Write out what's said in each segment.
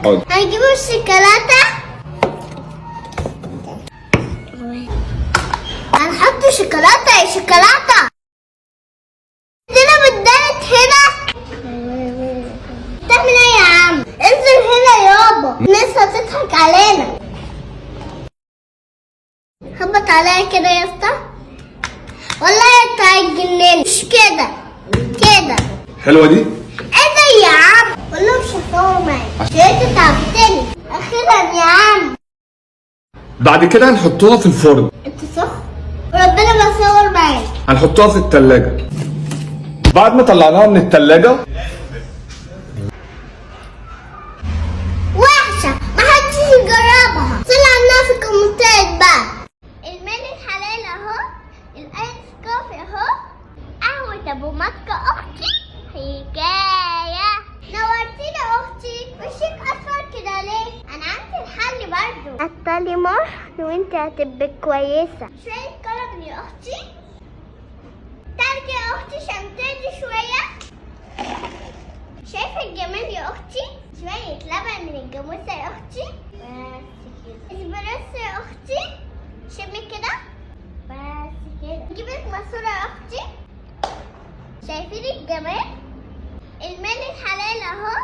حاضر. هنجيبوا الشوكولاتة، هنحط شوكولاتة. عندنا بدانة هنا. تعمل ايه يا عم؟ انزل هنا يابا، الناس هتضحك علينا. خبط عليا كده يا اسطى. والله انت هتجنني. مش كده حلوه دي؟ ايه ده يا عم؟ والله مش هصور معاك عشان انت تعبتني. اخيرا يا عم. بعد كده هنحطوها في الفرن. انت سخن وربنا بصور معاك. هنحطوها في التلاجة. بعد ما طلعناها من التلاجة وحشة، محدش يجربها. طلع عنها في الكومنتات بقى. المال الحلال اهو، الايس كوفي اهو، قهوة ابو مكة اختي. حكاية نورتينا اختي. وشك اصفر كده ليه؟ انا عندي الحل برضو. قطلي مر وانت هتبقى كويسة. شوية كرم يا اختي. تلج يا اختي عشان تهدي شوية. شايفة الجمال يا اختي؟ شوية لبن من الجاموسة يا اختي. بس كده. اسبريسو يا اختي. شمي كده. بس كده. نجيبلك ماسورة يا اختي. شايفين الجمال؟ المال الحلال اهو،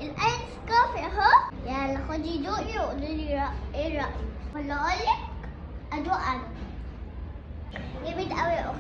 الايس كوفي اهو. يلا خدي دوقي وقولي لي ايه رأيك، ولا اقولك ادوق انا. جامد قوي يا اختي.